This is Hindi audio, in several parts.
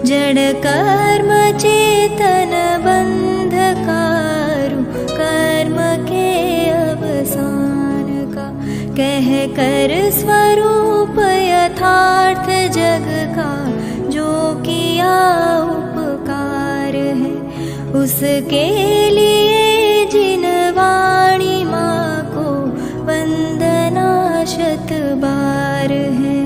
जड़ कर्म चेतन बंध कारू कर्म के अवसान का, कह कर स्वरूप यथार्थ जग का जो किया उपकार है, उसके लिए जिन वाणी माँ को वंदना शत बार है,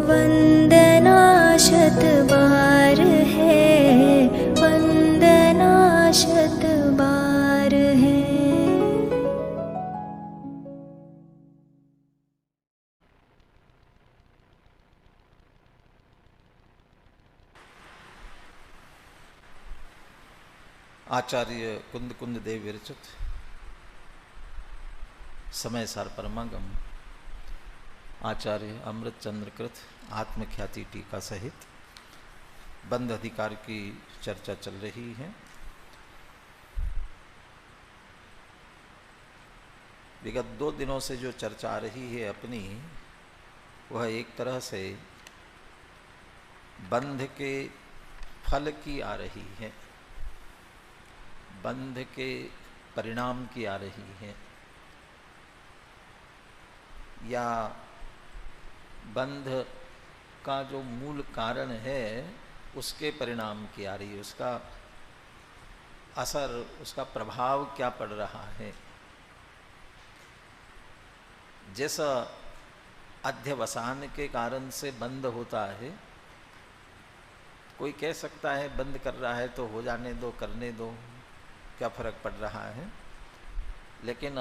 वंदना शत बार है, वंदना शत बार है। आचार्य कुंद कुंद देव विरचित समय सार परमागम आचार्य अमृत चंद्रकृत आत्मख्याति टीका सहित बंध अधिकार की चर्चा चल रही है। विगत 2 दिनों से जो चर्चा आ रही है अपनी, वह एक तरह से बंध के फल की आ रही है, बंध के परिणाम की आ रही है, या बंध का जो मूल कारण है उसके परिणाम की आ रही है, उसका असर, उसका प्रभाव क्या पड़ रहा है। जिस अध्यवसान के कारण से बंध होता है, कोई कह सकता है बंद कर रहा है तो हो जाने दो, करने दो, क्या फर्क पड़ रहा है। लेकिन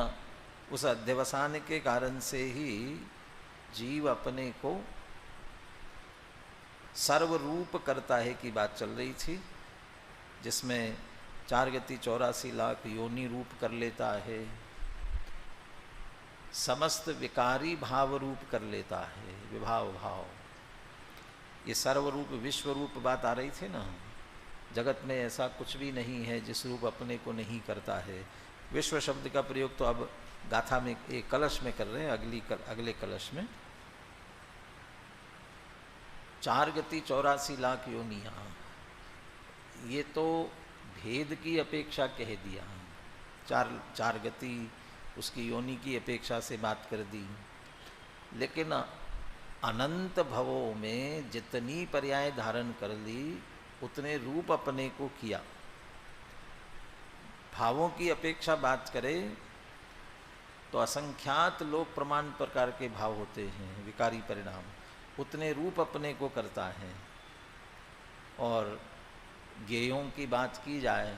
उस अध्यवसान के कारण से ही जीव अपने को सर्वरूप करता है की बात चल रही थी, जिसमें 4 गति 84 लाख योनि रूप कर लेता है, समस्त विकारी भाव रूप कर लेता है, विभाव भाव। ये सर्वरूप विश्वरूप बात आ रही थी ना। जगत में ऐसा कुछ भी नहीं है जिस रूप अपने को नहीं करता है। विश्व शब्द का प्रयोग तो अब गाथा में एक कलश में कर रहे हैं, अगले कलश में 4 गति 84 लाख योनियाँ, ये तो भेद की अपेक्षा कह दिया। चार गति उसकी योनि की अपेक्षा से बात कर दी, लेकिन अनंत भवों में जितनी पर्याय धारण कर ली उतने रूप अपने को किया। भावों की अपेक्षा बात करें तो असंख्यात लोक प्रमाण प्रकार के भाव होते हैं, विकारी परिणाम, उतने रूप अपने को करता है। और गेयों की बात की जाए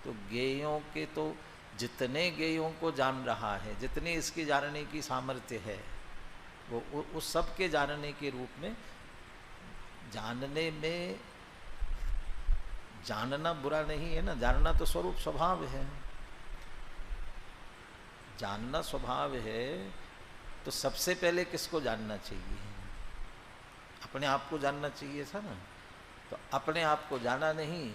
तो गेयों के तो जितने गेयों को जान रहा है, जितनी इसकी जानने की सामर्थ्य है, वो उस सब के जानने के रूप में, जानने में जानना बुरा नहीं है ना, जानना तो स्वरूप स्वभाव है, जानना स्वभाव है। तो सबसे पहले किसको जानना चाहिए? अपने आप को जानना चाहिए था ना। तो अपने आप को जाना नहीं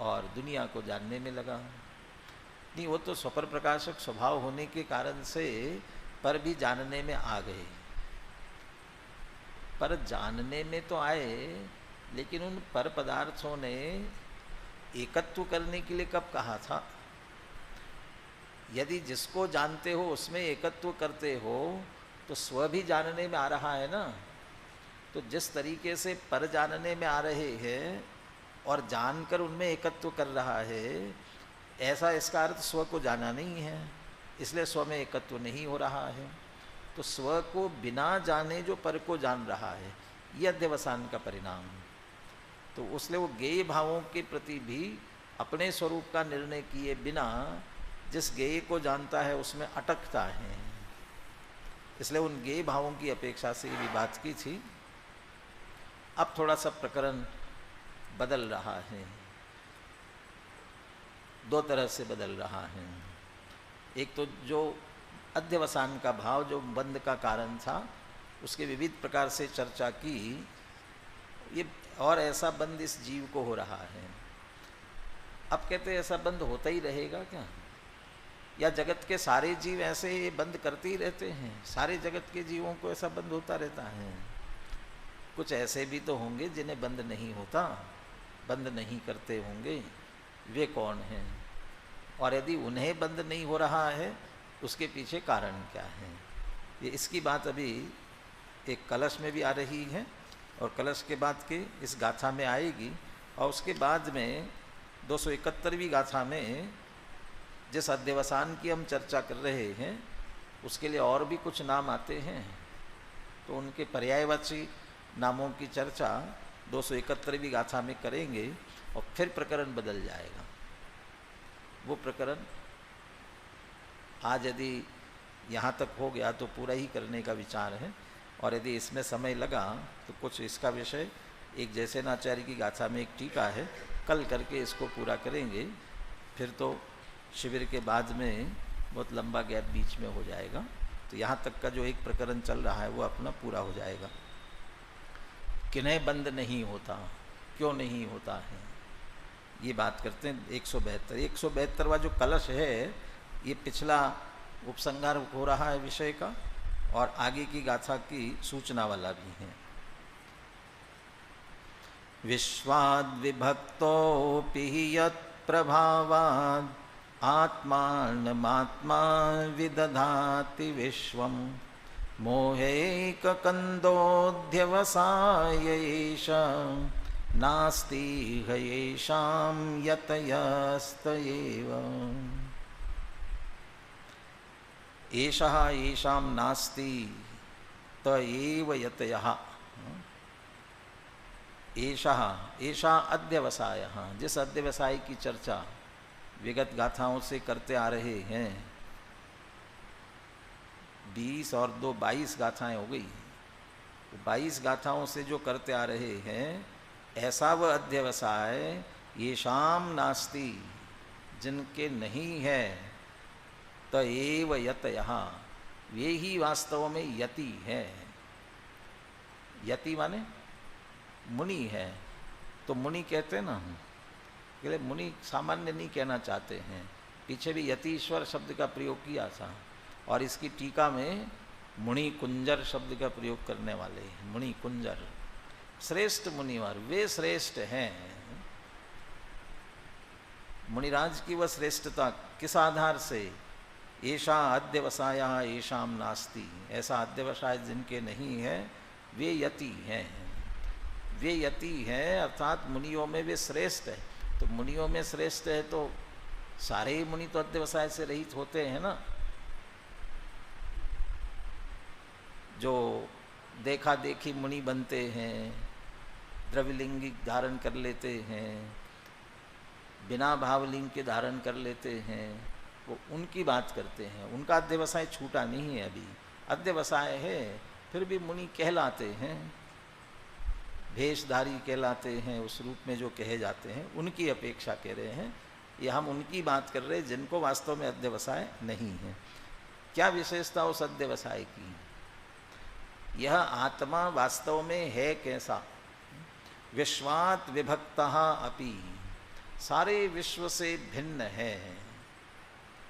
और दुनिया को जानने में लगा नहीं। वो तो स्वपर प्रकाशक स्वभाव होने के कारण से पर भी जानने में आ गए। पर जानने में तो आए, लेकिन उन पर पदार्थों ने एकत्व करने के लिए कब कहा था? यदि जिसको जानते हो उसमें एकत्व करते हो तो स्व भी जानने में आ रहा है ना। तो जिस तरीके से पर जानने में आ रहे हैं और जानकर उनमें एकत्व कर रहा है, ऐसा इसका अर्थ स्व को जाना नहीं है, इसलिए स्व में एकत्व नहीं हो रहा है। तो स्व को बिना जाने जो पर को जान रहा है, यह अध्यवसान का परिणाम। तो उसलिए वो गेय भावों के प्रति भी अपने स्वरूप का निर्णय किए बिना जिस गेय को जानता है उसमें अटकता है। इसलिए उन गेय भावों की अपेक्षा से भी बात की थी। अब थोड़ा सा प्रकरण बदल रहा है, 2 तरह से बदल रहा है। एक तो जो अध्यवसान का भाव जो बंध का कारण था, उसके विविध प्रकार से चर्चा की। ये और ऐसा बंध इस जीव को हो रहा है। अब कहते हैं ऐसा बंध होता ही रहेगा क्या? या जगत के सारे जीव ऐसे ही बंद करते ही रहते हैं? सारे जगत के जीवों को ऐसा बंद होता रहता है? कुछ ऐसे भी तो होंगे जिन्हें बंद नहीं होता, बंद नहीं करते होंगे, वे कौन हैं? और यदि उन्हें बंद नहीं हो रहा है उसके पीछे कारण क्या है? ये इसकी बात अभी एक कलश में भी आ रही है और कलश के बाद के इस गाथा में आएगी। और उसके बाद में 271वीं गाथा में जिस अध्यवसान की हम चर्चा कर रहे हैं उसके लिए और भी कुछ नाम आते हैं, तो उनके पर्यायवाची नामों की चर्चा 271वीं गाथा में करेंगे और फिर प्रकरण बदल जाएगा। वो प्रकरण आज यदि यहाँ तक हो गया तो पूरा ही करने का विचार है, और यदि इसमें समय लगा तो कुछ इसका विषय एक जैसे नाचार्य की गाथा में एक टीका है, कल करके इसको पूरा करेंगे। फिर तो शिविर के बाद में बहुत लंबा गैप बीच में हो जाएगा, तो यहाँ तक का जो एक प्रकरण चल रहा है वो अपना पूरा हो जाएगा। किन्हें बंद नहीं होता, क्यों नहीं होता है, ये बात करते हैं। 172वां जो कलश है ये पिछला उपसंहार हो रहा है विषय का, और आगे की गाथा की सूचना वाला भी है। विश्वाद् विभक्तोऽपि यत् प्रभावाद् आत्मानमात्मा विदधाति विश्वं मोहैककन्दोऽध्यवसाय एष नास्ति येषां यतयस्त एव। एषः येषां नास्ति त एव यतयः। एषा अध्यवसायः, जिस अध्यवसाय की चर्चा विगत गाथाओं से करते आ रहे हैं, 20 और 2 22 गाथाएं हो गई। 22 गाथाओं से जो करते आ रहे हैं ऐसा वह अध्यवसाय येषाम नास्ति, जिनके नहीं है, त एव यतयः, वे ही वास्तव में यति है। यति माने मुनि है। तो मुनि कहते हैं ना, इसलिए मुनि सामान्य नहीं कहना चाहते हैं। पीछे भी यतीश्वर शब्द का प्रयोग किया था, और इसकी टीका में मुनि कुंजर शब्द का प्रयोग करने वाले हैं। मुनि कुंजर श्रेष्ठ मुनिवर, वे श्रेष्ठ हैं। मुनिराज की वह श्रेष्ठता किस आधार से? ऐसा अध्यवसाया येषाम नास्ति, ऐसा अध्यवसाय जिनके नहीं है वे यति हैं। वे यति हैं अर्थात मुनियों में वे श्रेष्ठ है। तो मुनियों में श्रेष्ठ है तो सारे ही मुनि तो अध्यवसाय से रहित होते हैं ना। जो देखा देखी मुनि बनते हैं, द्रव्यलिंग धारण कर लेते हैं, बिना भावलिंग के धारण कर लेते हैं, वो उनकी बात करते हैं। उनका अध्यवसाय छूटा नहीं है, अभी अध्यवसाय है, फिर भी मुनि कहलाते हैं, भेषधारी कहलाते हैं, उस रूप में जो कहे जाते हैं उनकी अपेक्षा कह रहे हैं। ये हम उनकी बात कर रहे हैं जिनको वास्तव में अध्यवसाय नहीं है। क्या विशेषता उस अध्यवसाय की? यह आत्मा वास्तव में है कैसा? विश्वात् विभक्तः अपि, सारे विश्व से भिन्न है।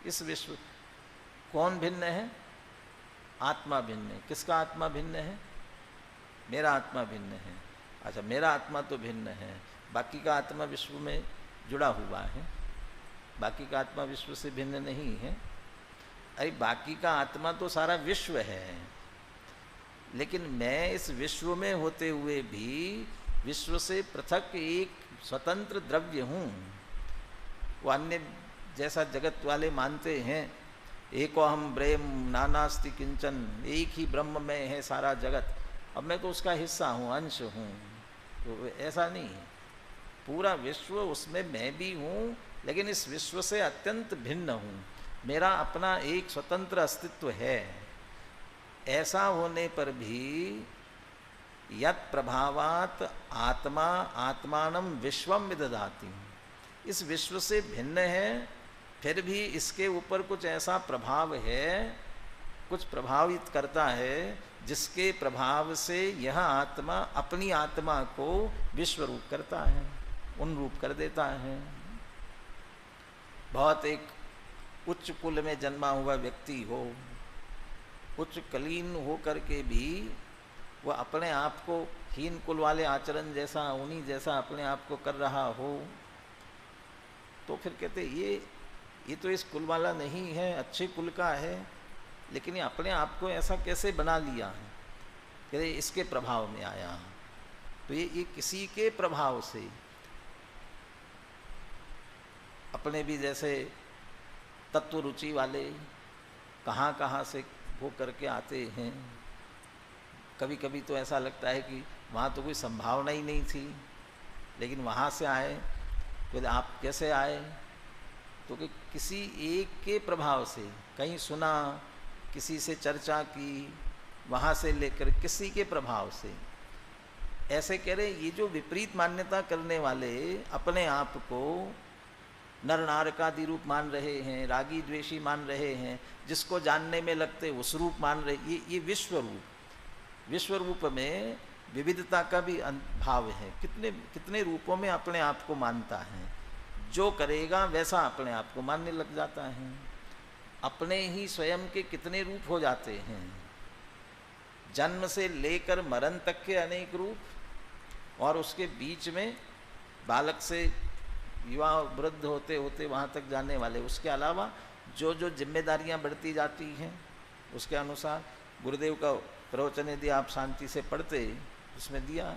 इस विश्व कौन भिन्न है? आत्मा भिन्न है। किसका आत्मा भिन्न है? मेरा आत्मा भिन्न है। अच्छा, मेरा आत्मा तो भिन्न है, बाकी का आत्मा विश्व में जुड़ा हुआ है। बाकी का आत्मा विश्व से भिन्न नहीं है। अरे बाकी का आत्मा तो सारा विश्व है, लेकिन मैं इस विश्व में होते हुए भी विश्व से पृथक एक स्वतंत्र द्रव्य हूँ। वो अन्य जैसा जगत वाले मानते हैं, एको अहम ब्रह्म नानास्ति किंचन, एक ही ब्रह्म में है सारा जगत, अब मैं तो उसका हिस्सा हूँ, अंश हूँ। तो ऐसा नहीं है, पूरा विश्व उसमें मैं भी हूँ, लेकिन इस विश्व से अत्यंत भिन्न हूँ। मेरा अपना एक स्वतंत्र अस्तित्व है। ऐसा होने पर भी यत् प्रभावात आत्मा आत्मानं विश्वम विदधाति, इस विश्व से भिन्न है, फिर भी इसके ऊपर कुछ ऐसा प्रभाव है, कुछ प्रभावित करता है, जिसके प्रभाव से यह आत्मा अपनी आत्मा को विश्व रूप करता है, उन रूप कर देता है। बहुत एक उच्च कुल में जन्मा हुआ व्यक्ति हो, उच्च कलीन हो करके भी वह अपने आप को हीन कुल वाले आचरण जैसा, उन्हीं जैसा अपने आप को कर रहा हो, तो फिर कहते ये तो इस कुल वाला नहीं है, अच्छे कुल का है, लेकिन ये अपने आप को ऐसा कैसे बना लिया है, कहते इसके प्रभाव में आया। तो ये किसी के प्रभाव से, अपने भी जैसे तत्व रुचि वाले कहाँ कहाँ से वो करके आते हैं। कभी कभी तो ऐसा लगता है कि वहाँ तो कोई संभावना ही नहीं थी, लेकिन वहाँ से आए। तो आप कैसे आए? तो कि किसी एक के प्रभाव से, कहीं सुना, किसी से चर्चा की, वहाँ से लेकर किसी के प्रभाव से। ऐसे कह रहे ये जो विपरीत मान्यता करने वाले अपने आप को नर नारकादि रूप मान रहे हैं, रागी द्वेषी मान रहे हैं, जिसको जानने में लगते उस रूप मान रहे, ये विश्व रूप, विश्व रूप में विविधता का भी भाव है। कितने कितने रूपों में अपने आप को मानता है, जो करेगा वैसा अपने आप को मानने लग जाता है। अपने ही स्वयं के कितने रूप हो जाते हैं, जन्म से लेकर मरण तक के अनेक रूप, और उसके बीच में बालक से युवा वृद्ध होते होते वहाँ तक जाने वाले। उसके अलावा जो जो जिम्मेदारियाँ बढ़ती जाती हैं उसके अनुसार गुरुदेव का प्रवचन यदि आप शांति से पढ़ते, उसमें दिया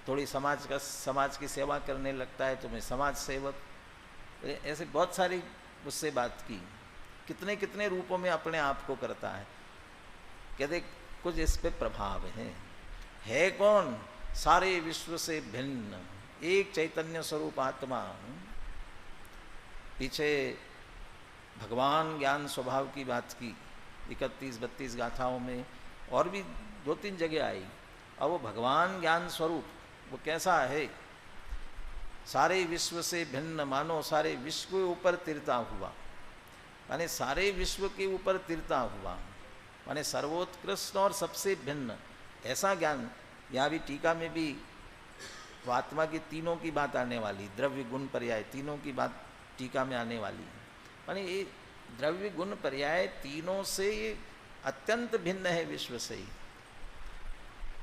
थोड़ी समाज की सेवा करने लगता है तो मैं समाज सेवक, ऐसे बहुत सारी उससे बात की। कितने कितने रूपों में अपने आप को करता है। कहते कुछ इस पे प्रभाव है कौन? सारे विश्व से भिन्न एक चैतन्य स्वरूप आत्मा। पीछे भगवान ज्ञान स्वभाव की बात की 31-32 गाथाओं में, और भी 2-3 जगह आई। और वो भगवान ज्ञान स्वरूप वो कैसा है? सारे विश्व से भिन्न, मानो सारे विश्व के ऊपर तिरता हुआ, माने सारे विश्व के ऊपर तिरता हुआ, माने सर्वोत्कृष्ट और सबसे भिन्न ऐसा ज्ञान। यहाँ भी टीका में भी वो आत्मा की तीनों की बात आने वाली, द्रव्य गुण पर्याय तीनों की बात टीका में आने वाली है। माने ये द्रव्य गुण पर्याय तीनों से ये अत्यंत भिन्न है विश्व से ही।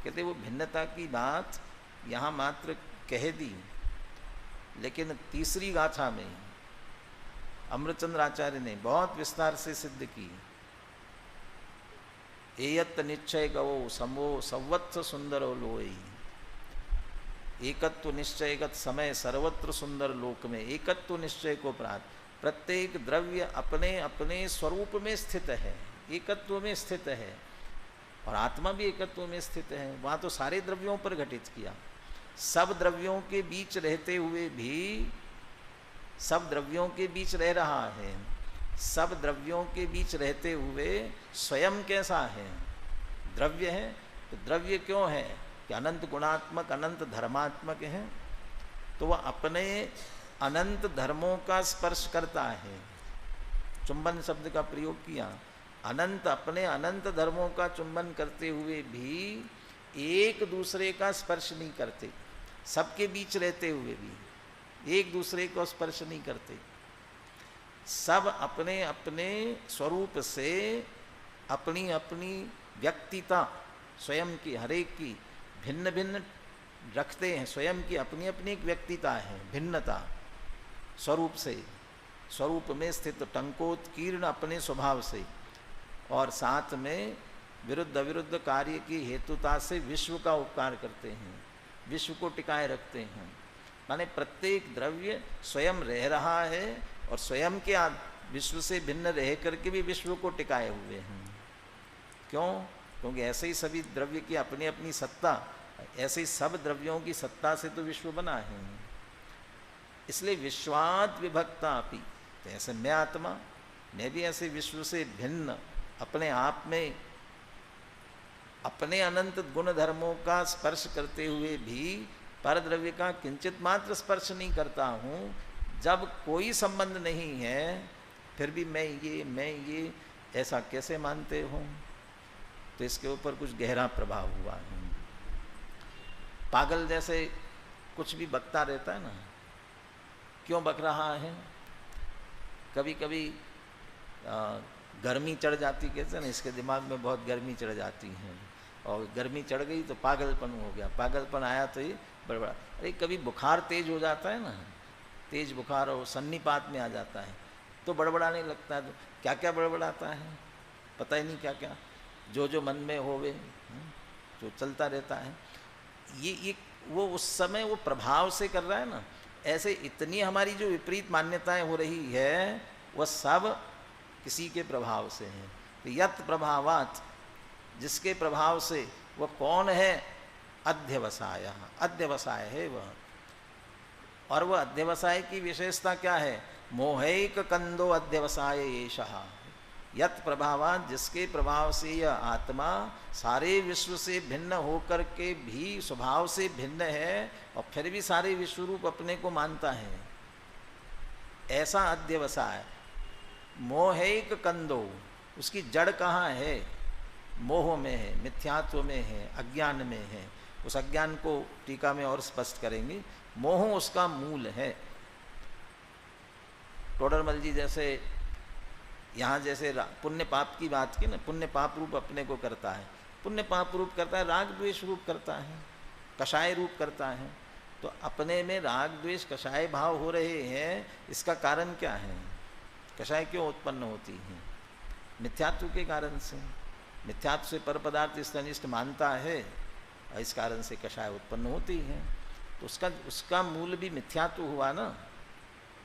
कहते वो भिन्नता की बात यहाँ मात्र कह दी, लेकिन तीसरी गाथा में अमृतचंद्र आचार्य ने बहुत विस्तार से सिद्ध की। एयत निश्चय गवो समो संवत्स सुंदरो लोई, एकत्व निश्चयगत समय सर्वत्र सुंदर लोक में। एकत्व निश्चय को प्राप्त, प्रत्येक द्रव्य अपने अपने स्वरूप में स्थित है, एकत्व में स्थित है, और आत्मा भी एकत्व में स्थित है। वहाँ तो सारे द्रव्यों पर घटित किया। सब द्रव्यों के बीच रहते हुए भी सब द्रव्यों के बीच रह रहा है। सब द्रव्यों के बीच रहते हुए स्वयं कैसा है? द्रव्य है। तो द्रव्य क्यों है? कि अनंत गुणात्मक, अनंत धर्मात्मक है, तो वह अपने अनंत धर्मों का स्पर्श करता है। चुंबन शब्द का प्रयोग किया। अनंत अपने अनंत धर्मों का चुंबन करते हुए भी एक दूसरे का स्पर्श नहीं करते। सबके बीच रहते हुए भी एक दूसरे को स्पर्श नहीं करते। सब अपने अपने स्वरूप से अपनी अपनी व्यक्तिता स्वयं की, हरेक की भिन्न भिन्न रखते हैं। स्वयं की अपनी अपनी एक व्यक्तिता है, भिन्नता स्वरूप से, स्वरूप में स्थित, टंकोत्कीर्ण अपने स्वभाव से, और साथ में विरुद्ध अविरुद्ध कार्य की हेतुता से विश्व का उपकार करते हैं, विश्व को टिकाए रखते हैं। माने प्रत्येक द्रव्य स्वयं रह रहा है और स्वयं के विश्व से भिन्न रह करके भी विश्व को टिकाए हुए हैं। क्यों? क्योंकि ऐसे ही सभी द्रव्य की अपनी अपनी सत्ता, ऐसे ही सब द्रव्यों की सत्ता से तो विश्व बना है। इसलिए विश्वात विभक्ता अपि, तो ऐसे मैं आत्मा, मैं भी ऐसे विश्व से भिन्न अपने आप में अपने अनंत गुण धर्मों का स्पर्श करते हुए भी पर द्रव्य का किंचित मात्र स्पर्श नहीं करता हूँ। जब कोई संबंध नहीं है फिर भी मैं ये ऐसा कैसे मानते हो? तो इसके ऊपर कुछ गहरा प्रभाव हुआ है। पागल जैसे कुछ भी बकता रहता है ना, क्यों बक रहा है? कभी कभी गर्मी चढ़ जाती, कहते हैं ना, इसके दिमाग में बहुत गर्मी चढ़ जाती है, और गर्मी चढ़ गई तो पागलपन हो गया, पागलपन आया तो ये बड़बड़ा। अरे कभी बुखार तेज हो जाता है ना, तेज बुखार और सन्निपात में आ जाता है तो बड़बड़ाने लगता है। तो क्या क्या बड़बड़ाता है पता ही नहीं, क्या क्या जो मन में होवे जो चलता रहता है। ये वो उस समय वो प्रभाव से कर रहा है ना। ऐसे इतनी हमारी जो विपरीत मान्यताएं हो रही है वह सब किसी के प्रभाव से हैं। तो यत् प्रभावात, जिसके प्रभाव से, वह कौन है? अध्यवसाय, अध्यवसाय है वह। और वह अध्यवसाय की विशेषता क्या है? मोहैक कंदो अध्यवसाय एषः। यत् प्रभावात, जिसके प्रभाव से यह आत्मा सारे विश्व से भिन्न होकर के भी स्वभाव से भिन्न है और फिर भी सारे विश्वरूप अपने को मानता है, ऐसा अध्यवसाय। मोहैक कंदो, उसकी जड़ कहाँ है? मोह में है, मिथ्यात्व में है, अज्ञान में है। उस अज्ञान को टीका में और स्पष्ट करेंगे। मोह उसका मूल है। टोडरमल जी जैसे यहाँ जैसे पुण्य पाप की बात की ना, पुण्य पाप रूप अपने को करता है, पुण्य पाप रूप करता है, राग द्वेष रूप करता है, कषाय रूप करता है। तो अपने में राग द्वेष कषाय भाव हो रहे हैं, इसका कारण क्या है? कषाय क्यों उत्पन्न होती है? मिथ्यात्व के कारण से। मिथ्यात्व से पर पदार्थ इस अनिष्ट मानता है और इस कारण से कषाय उत्पन्न होती है। तो उसका मूल भी मिथ्यात्व हुआ ना,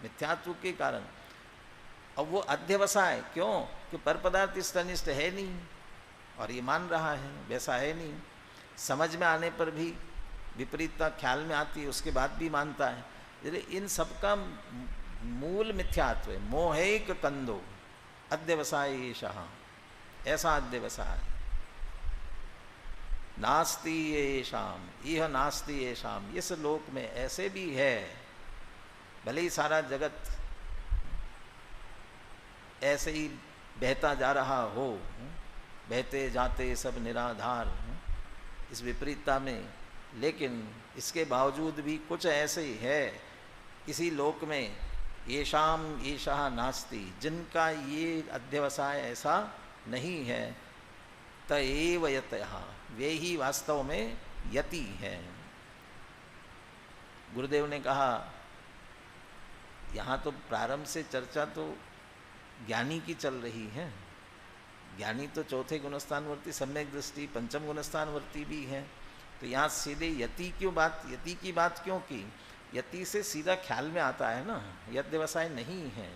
मिथ्यात्व के कारण। अब वो अध्यवसाय क्यों? कि पर पदार्थ इस अनिष्ट है नहीं और ये मान रहा है वैसा है नहीं। समझ में आने पर भी विपरीतता ख्याल में आती है, उसके बाद भी मानता है। इसलिए इन सब का मूल मिथ्यात्व है। मोहैक कंदो अध्यवसाय एषः, ऐसा अध्यवसाय। नास्ति येषाम, यह नास्ति येषाम, इस लोक में ऐसे भी है, भले ही सारा जगत ऐसे ही बहता जा रहा हो, बहते जाते सब निराधार इस विपरीतता में, लेकिन इसके बावजूद भी कुछ ऐसे ही है इसी लोक में, येषाम येषः नास्ति, जिनका ये अध्यवसाय ऐसा नहीं है। त एव यतः, वे ही वास्तव में यति हैं। गुरुदेव ने कहा, यहाँ तो प्रारंभ से चर्चा तो ज्ञानी की चल रही है। ज्ञानी तो चौथे गुणस्थानवर्ती, सम्यक दृष्टि पंचम गुणस्थानवर्ती भी है। तो यहाँ सीधे यति क्यों बात, यति की बात क्यों की? यति से सीधा ख्याल में आता है ना, यत व्यवसाय नहीं है।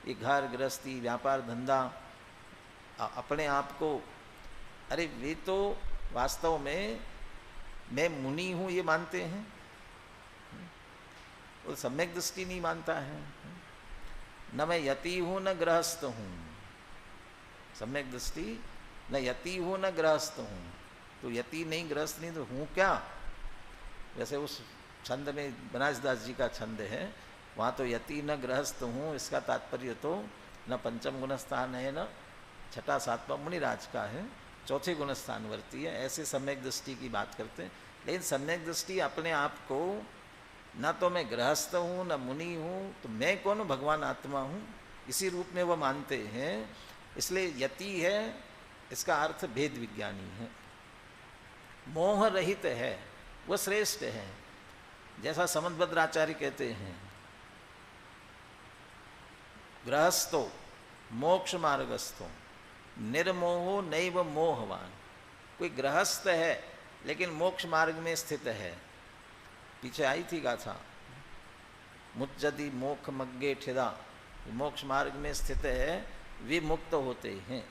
ये घर गृहस्थी व्यापार धंधा अपने आप को, अरे वे तो वास्तव में मैं मुनि हूँ ये मानते हैं, वो सम्यक दृष्टि नहीं मानता है। न मैं यति हूँ न गृहस्थ हूँ, सम्यक दृष्टि न यति हूँ न गृहस्थ हूँ। तो यति नहीं गृहस्थ नहीं तो हूँ क्या? वैसे उस छंद में बनारसदास जी का छंद है, वहाँ तो यति न गृहस्थ हूँ, इसका तात्पर्य तो न पंचम गुणस्थान है न छठा सातवां मुनिराज का है, चौथे गुणस्थानवर्ती है। ऐसे सम्यक दृष्टि की बात करते हैं। लेकिन सम्यक दृष्टि अपने आप को, न तो मैं गृहस्थ हूँ न मुनि हूँ, तो मैं कौन हूँ? भगवान आत्मा हूँ, इसी रूप में वह मानते हैं। इसलिए यति है, इसका अर्थ भेद विज्ञानी है, मोह रहित है, वह श्रेष्ठ है। जैसा समदभद्राचार्य कहते हैं, गृहस्थो मोक्ष मार्गस्थो निर्मोहो नैव मोहवान। कोई गृहस्थ है लेकिन मोक्ष मार्ग में स्थित है। पीछे आई थी गाथा, मुच्चति मोक्ष मग्गे ठिदा, मोक्ष मार्ग में स्थित है, वे मुक्त होते हैं।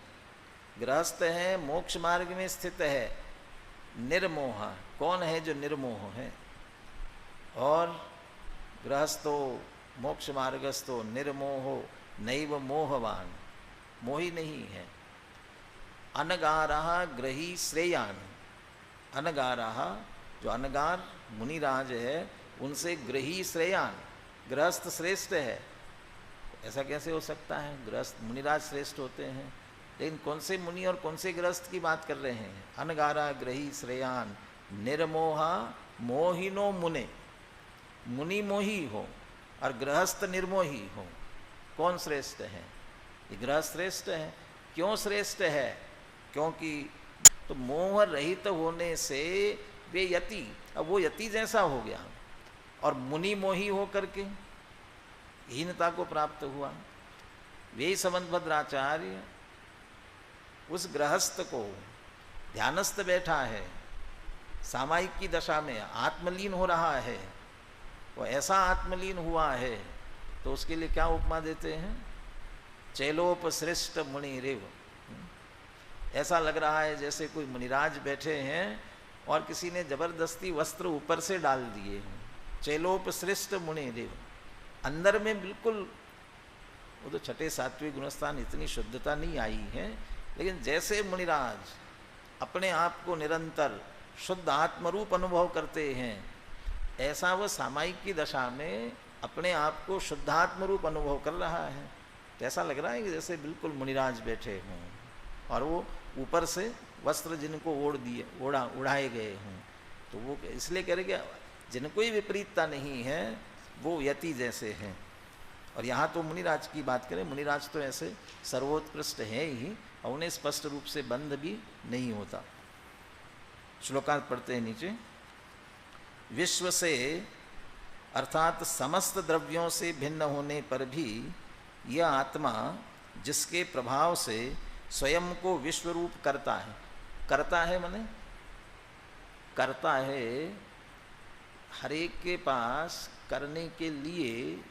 गृहस्थ है, मोक्ष मार्ग में स्थित है, निर्मोह, कौन है जो निर्मोह है? और गृहस्थो मोक्ष मार्गस्थो निर्मोहो नैव मोहवान, मोही नहीं है। अनगारः ग्रही श्रेयान, अनगारः जो अनगार मुनिराज है उनसे ग्रही श्रेयान, गृहस्थ श्रेष्ठ है। ऐसा कैसे हो सकता है? गृहस्थ मुनिराज श्रेष्ठ होते हैं, लेकिन कौन से मुनि और कौन से गृहस्थ की बात कर रहे हैं? अनगारा ग्रही श्रेयान निर्मोहा मोहिनो मुने, मुनि मोही हो और गृहस्थ निर्मोही हो, कौन श्रेष्ठ है? ये गृहस्थ श्रेष्ठ है। क्यों श्रेष्ठ है? क्योंकि तो मोह रहित होने से वे यति, अब वो यति जैसा हो गया और मुनि मोही हो करके हीनता को प्राप्त हुआ। वे समंतभद्राचार्य उस गृहस्थ को ध्यानस्थ बैठा है, सामायिक की दशा में आत्मलीन हो रहा है, वो ऐसा आत्मलीन हुआ है तो उसके लिए क्या उपमा देते हैं? चैलोपसृष्ट मुनि रेव। ऐसा लग रहा है जैसे कोई मुनिराज बैठे हैं और किसी ने जबरदस्ती वस्त्र ऊपर से डाल दिए हैं। चैलोपसृष्ट मुनि रेव, अंदर में बिल्कुल, वो तो छठे सातवें गुणस्थान इतनी शुद्धता नहीं आई है, लेकिन जैसे मुनिराज अपने आप को निरंतर शुद्ध आत्मरूप अनुभव करते हैं, ऐसा वह सामायिक की दशा में अपने आप को शुद्धात्म रूप अनुभव कर रहा है। तो ऐसा लग रहा है कि जैसे बिल्कुल मुनिराज बैठे हों और वो ऊपर से वस्त्र जिनको उड़ाए गए हों। तो वो इसलिए कह रहे कि जिनको ही विपरीतता नहीं है वो यति जैसे हैं। और यहाँ तो मुनिराज की बात करें, मुनिराज तो ऐसे सर्वोत्कृष्ट हैं ही और उन्हें स्पष्ट रूप से बंध भी नहीं होता। श्लोकार्थ पढ़ते हैं नीचे। विश्व से अर्थात समस्त द्रव्यों से भिन्न होने पर भी यह आत्मा जिसके प्रभाव से स्वयं को विश्वरूप करता है, करता है माने करता है, हर एक के पास करने के लिए,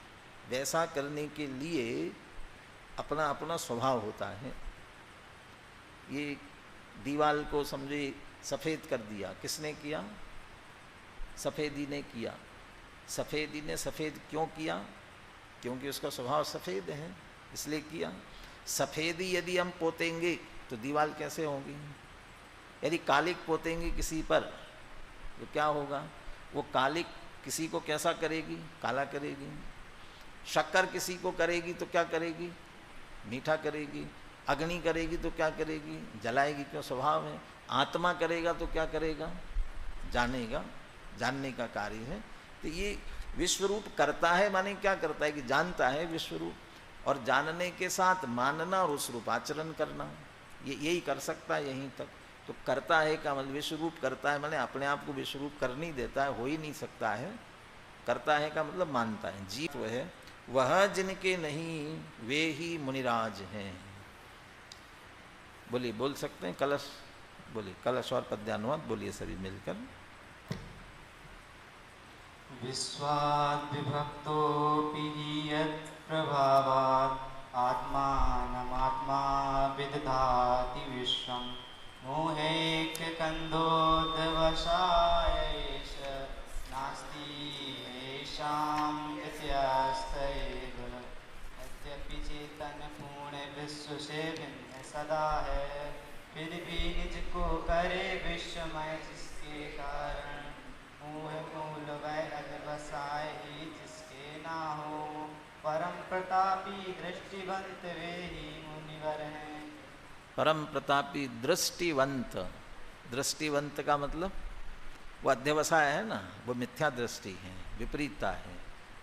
वैसा करने के लिए अपना अपना स्वभाव होता है। ये दीवाल को समझे सफ़ेद कर दिया, किसने किया? सफ़ेदी ने किया। सफ़ेदी ने सफ़ेद क्यों किया? क्योंकि उसका स्वभाव सफ़ेद है, इसलिए किया। सफ़ेदी यदि हम पोतेंगे तो दीवाल कैसे होगी? यदि कालिक पोतेंगे किसी पर तो क्या होगा? वो कालिक किसी को कैसा करेगी? काला करेगी। शक्कर किसी को करेगी तो क्या करेगी? मीठा करेगी। अग्नि करेगी तो क्या करेगी? जलाएगी, क्यों? स्वभाव है। आत्मा करेगा तो क्या करेगा? जानेगा, जानने का कार्य है। तो ये विश्वरूप करता है माने क्या करता है कि जानता है विश्वरूप, और जानने के साथ मानना और उस रूप आचरण करना, ये यही कर सकता है यहीं तक। तो करता है का मतलब विश्वरूप करता है माने अपने आप को विश्वरूप कर नहीं देता है, हो ही नहीं सकता है। करता है का मतलब मानता है। जीव है वह जिनके नहीं वे ही मुनिराज हैं। बोलिए, बोल सकते हैं कलश, बोलिए कलश और पद्यानुवाद बोलिए सभी मिलकर। विश्वाद् विभक्तोऽपि यत् प्रभावात् आत्मानमात्मा विदधाति विश्वं मोहैक्यकन्दोद्वशाय एष नास्ति येषां यस्यास्तेव। यद्यपि चेतन पूर्ण विश्व से भिन्न सदा है, फिर भी निज को करे विश्वमय जिसके कारण मोह मूल वै बसाए ही जिसके ना हो। परम प्रतापी दृष्टिवंत वे ही मुनिवर हैं। परम प्रतापी दृष्टिवंत, दृष्टिवंत का मतलब वो अध्यवसाय है ना, वो मिथ्या दृष्टि है, विपरीतता है।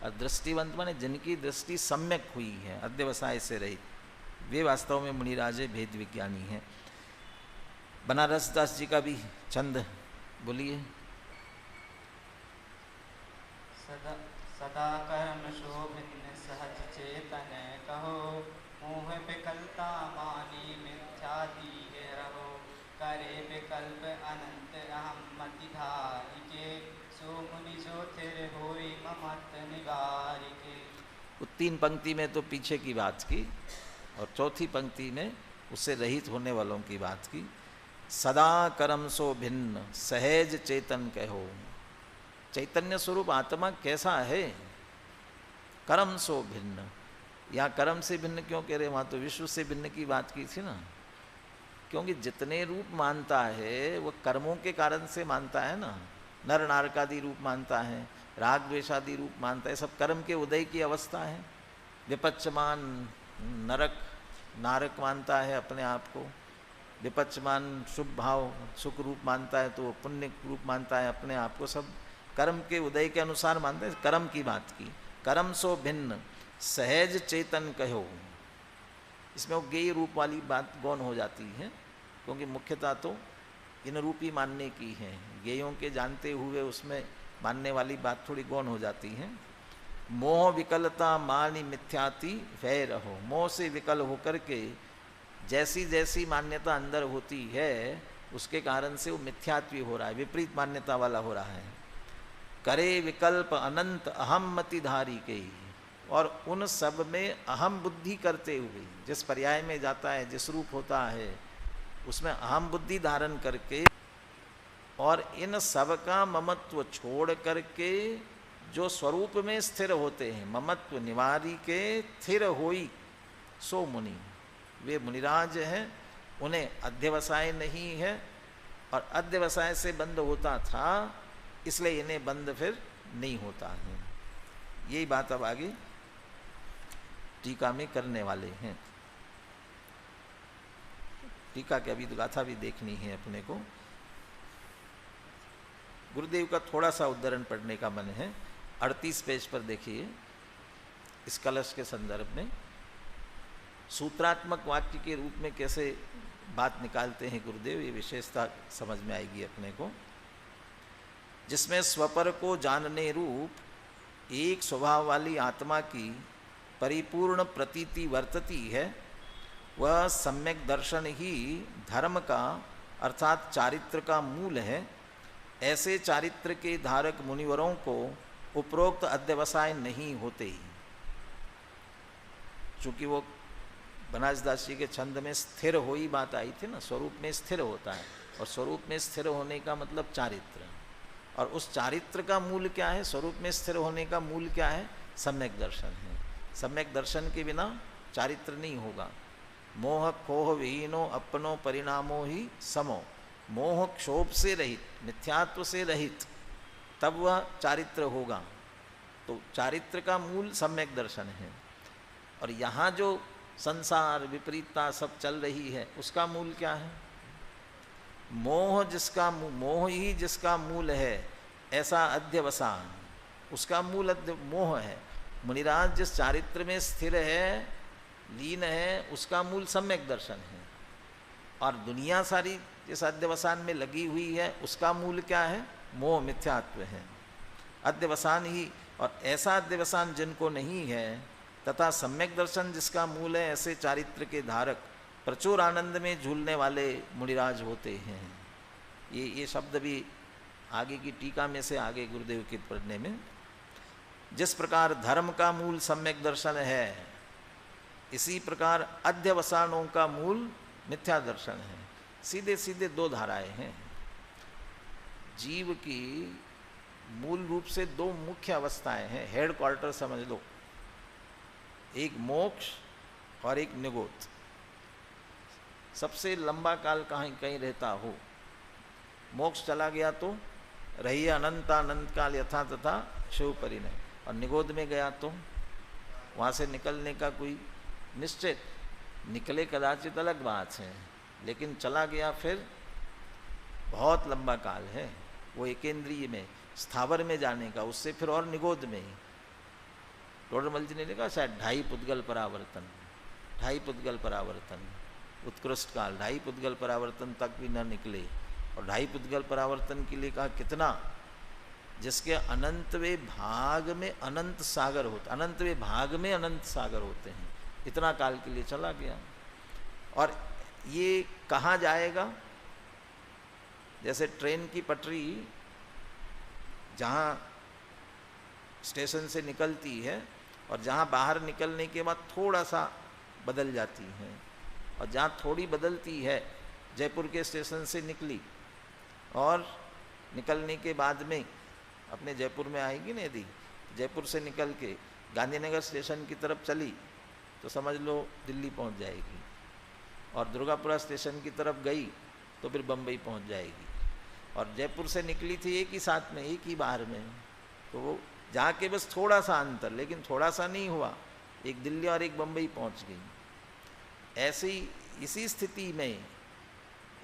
और दृष्टिवंत माने जिनकी दृष्टि सम्यक हुई है, अध्यवसाय से रहित, वे वास्तव में मुनिराजे भेद विज्ञानी हैं। बनारस दास जी का भी छंद बोलिए। सदा सदा कर्म शोभिन्न सहज चेतन कहो, मोह विकलता मानी मिथ्यादि रहो। करे विकल्प अनंत अहम मति धारिके, सो मुनि जो थिर होई ममत निवारिके। वो 3 पंक्ति में तो पीछे की बात की और 4थी पंक्ति में उससे रहित होने वालों की बात की। सदा कर्म सो भिन्न सहज चेतन कहो। चैतन्य स्वरूप आत्मा कैसा है? कर्म सो भिन्न। यहाँ कर्म से भिन्न क्यों कह रहे? वहाँ तो विश्व से भिन्न की बात की थी ना। क्योंकि जितने रूप मानता है वो कर्मों के कारण से मानता है ना। नर नारकादि रूप मानता है, राग द्वेषादि रूप मानता है, सब कर्म के उदय की अवस्था है। विपच्यमान नरक नारक मानता है अपने आप को, विपच्यमान शुभ भाव सुख रूप मानता है, तो पुण्य रूप मानता है अपने आप को। सब कर्म के उदय के अनुसार मानते हैं। कर्म की बात की। कर्म सो भिन्न सहज चेतन कहो। इसमें वो गेय रूप वाली बात गौण हो जाती है, क्योंकि मुख्यतः तो इन रूपी मानने की है। ज्ञेयों के जानते हुए उसमें मानने वाली बात थोड़ी गौण हो जाती है। मोह विकलता मानी मिथ्याति भय रहो। मोह से विकल होकर के जैसी जैसी मान्यता अंदर होती है उसके कारण से वो मिथ्यात्वी हो रहा है, विपरीत मान्यता वाला हो रहा है। करे विकल्प अनंत अहम मतिधारी के, और उन सब में अहम बुद्धि करते हुए, जिस पर्याय में जाता है, जिस रूप होता है उसमें अहम बुद्धि धारण करके और इन सब का ममत्व छोड़ करके जो स्वरूप में स्थिर होते हैं, ममत्व निवारी के स्थिर होई सो मुनि, वे मुनिराज हैं। उन्हें अध्यवसाय नहीं है, और अध्यवसाय से बंद होता था इसलिए इन्हें बंद फिर नहीं होता है। यही बात अब आगे टीका में करने वाले हैं। टीका की अभी गाथा भी देखनी है अपने को। गुरुदेव का थोड़ा सा उद्धरण पढ़ने का मन है। 38 पेज पर देखिए, इस कलश के संदर्भ में सूत्रात्मक वाक्य के रूप में कैसे बात निकालते हैं गुरुदेव, ये विशेषता समझ में आएगी अपने को। जिसमें स्वपर को जानने रूप एक स्वभाव वाली आत्मा की परिपूर्ण प्रतीति वर्तती है, वह सम्यक दर्शन ही धर्म का अर्थात चारित्र का मूल है। ऐसे चारित्र के धारक मुनिवरों को उपरोक्त अध्यवसाय नहीं होते ही। चूँकि वो बनारसदास जी के छंद में स्थिर हो ही बात आई थी ना, स्वरूप में स्थिर होता है, और स्वरूप में स्थिर होने का मतलब चारित्र, और उस चारित्र का मूल क्या है, स्वरूप में स्थिर होने का मूल क्या है, सम्यक दर्शन है। सम्यक दर्शन के बिना चारित्र नहीं होगा। मोह खोह विहीनो अपनो परिणामो ही समो, मोह क्षोभ से रहित, मिथ्यात्व से रहित, तब वह चारित्र होगा। तो चारित्र का मूल सम्यक दर्शन है। और यहाँ जो संसार विपरीतता सब चल रही है उसका मूल क्या है, मोह ही जिसका मूल है, ऐसा अध्यवसान उसका मूल मोह है। मुनिराज जिस चारित्र में स्थिर है, लीन है, उसका मूल सम्यक दर्शन है। और दुनिया सारी जिस अध्यवसान में लगी हुई है उसका मूल क्या है, मोह मिथ्यात्व है। अध्यवसान ही, और ऐसा अध्यवसान जिनको नहीं है तथा सम्यक दर्शन जिसका मूल है, ऐसे चारित्र के धारक प्रचुर आनंद में झूलने वाले मुनिराज होते हैं। ये शब्द भी आगे की टीका में से आगे गुरुदेव के पढ़ने में, जिस प्रकार धर्म का मूल सम्यक दर्शन है, इसी प्रकार अध्यवसानों का मूल मिथ्या दर्शन है। सीधे सीधे दो धाराएं हैं। जीव की मूल रूप से दो मुख्य अवस्थाएं हैं, हेड क्वार्टर समझ लो, एक मोक्ष और एक निगोत। सबसे लंबा काल कहीं कहीं रहता हो, मोक्ष चला गया तो रही अनंत काल यथा तथा शिव परिणय, और निगोद में गया तो वहाँ से निकलने का कोई निश्चित, निकले कदाचित अलग बात है, लेकिन चला गया फिर बहुत लंबा काल है। वो एकेंद्रीय में स्थावर में जाने का, उससे फिर और निगोद में ही। टोडरमल जी ने लिखा शायद 2.5 पुद्गल परावर्तन, 2.5 पुद्गल परावर्तन उत्कृष्ट काल, 2.5 पुद्गल परावर्तन तक भी न निकले। और 2.5 पुद्गल परावर्तन के लिए कहा कितना, जिसके अनंतवे भाग में अनंत सागर होते, अनंतवे भाग में अनंत सागर होते हैं, इतना काल के लिए चला गया। और ये कहाँ जाएगा, जैसे ट्रेन की पटरी जहाँ स्टेशन से निकलती है और जहाँ बाहर निकलने के बाद थोड़ा सा बदल जाती है, और जहाँ थोड़ी बदलती है, जयपुर के स्टेशन से निकली और निकलने के बाद में अपने जयपुर में आएगी ना, यदि जयपुर से निकल के गांधीनगर स्टेशन की तरफ चली तो समझ लो दिल्ली पहुंच जाएगी, और दुर्गापुरा स्टेशन की तरफ गई तो फिर बम्बई पहुंच जाएगी। और जयपुर से निकली थी एक ही साथ में, एक ही बार में, तो वो जाके बस थोड़ा सा अंतर, लेकिन थोड़ा सा नहीं हुआ, एक दिल्ली और एक बम्बई पहुंच गई। ऐसे ही इसी स्थिति में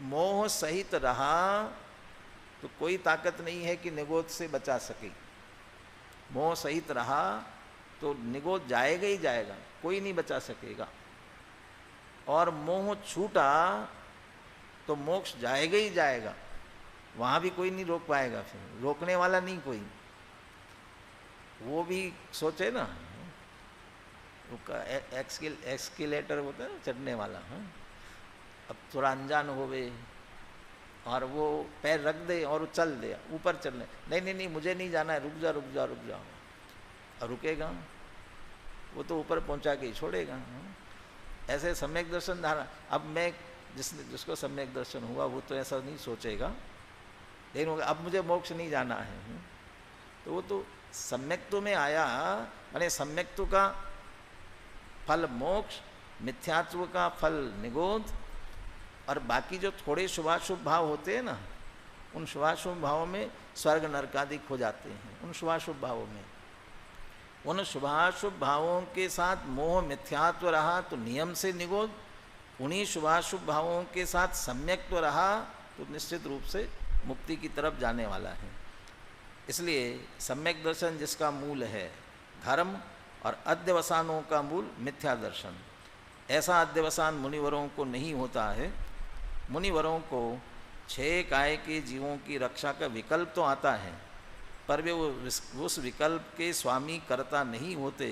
मोह सहित रहा तो कोई ताकत नहीं है कि निगोद से बचा सके। मोह सहित रहा तो निगोद जाएगा ही जाएगा, कोई नहीं बचा सकेगा। और मोह छूटा तो मोक्ष जाएगा ही जाएगा, वहाँ भी कोई नहीं रोक पाएगा, फिर रोकने वाला नहीं कोई। वो भी सोचे ना, एक्सकेलेटर होता है ना, चढ़ने वाला। हाँ, अब थोड़ा अनजान होवे और वो पैर रख दे और वो चल दे ऊपर चलने, नहीं नहीं नहीं मुझे नहीं जाना है, रुक जा रुक जा रुक जा, और रुकेगा वो तो ऊपर पहुंचा के ही छोड़ेगा। ऐसे सम्यक दर्शन धारणा। अब मैं जिसको सम्यक दर्शन हुआ वो तो ऐसा नहीं सोचेगा, लेकिन अब मुझे मोक्ष नहीं जाना है, तो वो तो सम्यक्त्व में आया, माने सम्यक्त्व का फल मोक्ष, मिथ्यात्व का फल निगोध, और बाकी जो थोड़े शुभाशुभ भाव होते हैं ना, उन शुभाशुभ भावों में स्वर्ग नरक आदि खो जाते हैं। उन शुभाशुभ भावों में, उन शुभाशुभ भावों के साथ मोह मिथ्यात्व रहा तो नियम से निगोध, उन्हीं शुभाशुभ भावों के साथ सम्यक्त्व रहा तो निश्चित रूप से मुक्ति की तरफ जाने वाला है। इसलिए सम्यक दर्शन जिसका मूल है धर्म, और अध्यवसानों का मूल मिथ्या दर्शन, ऐसा अध्यवसान मुनिवरों को नहीं होता है। मुनिवरों को 6 काय के जीवों की रक्षा का विकल्प तो आता है, पर वे उस विकल्प के स्वामी कर्ता नहीं होते,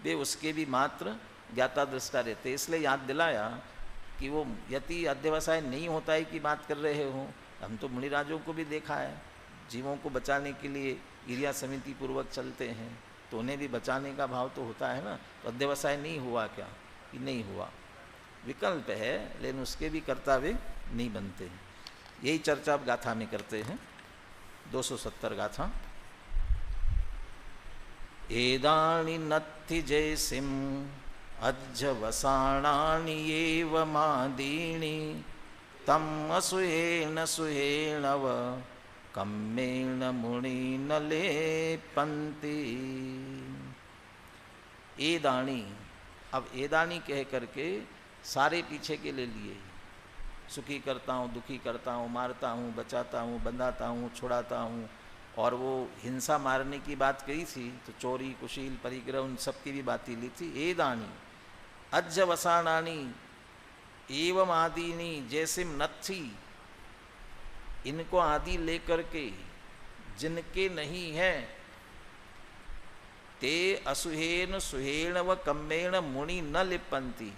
वे उसके भी मात्र ज्ञाता दृष्टा रहते। इसलिए याद दिलाया कि वो यति अध्यवसाय नहीं होता है की बात कर रहे हो। हम तो मुनिराजों को भी देखा है, जीवों को बचाने के लिए ईर्ष्या समिति पूर्वक चलते हैं, तो उन्हें भी बचाने का भाव तो होता है ना। तो अध्यवसाय नहीं हुआ क्या? कि नहीं हुआ, विकल्प है, लेकिन उसके भी कर्तव्य नहीं बनते। यही चर्चा आप गाथा में करते हैं। 270 गाथा। एदानि नत्थि जयसिम अज्जवसाणानि एव मादीनि तम असुहेण सुहेणव कम्मेण मुनि न लेपन्ति। एदानी, अब एदानी कह करके सारे पीछे के ले लिए, सुखी करता हूँ, दुखी करता हूँ, मारता हूँ, बचाता हूँ, बंधाता हूँ, छुड़ाता हूँ, और वो हिंसा मारने की बात कही थी, तो चोरी कुशील परिग्रह उन सब की भी बात ही ली थी। एदानी अज्जवसाणानि एवं आदीनी जैसिम नत्थि, इनको आदि लेकर के जिनके नहीं है, ते असुहेन सुहेण व कम्मेण मुनि न लिपन्ति,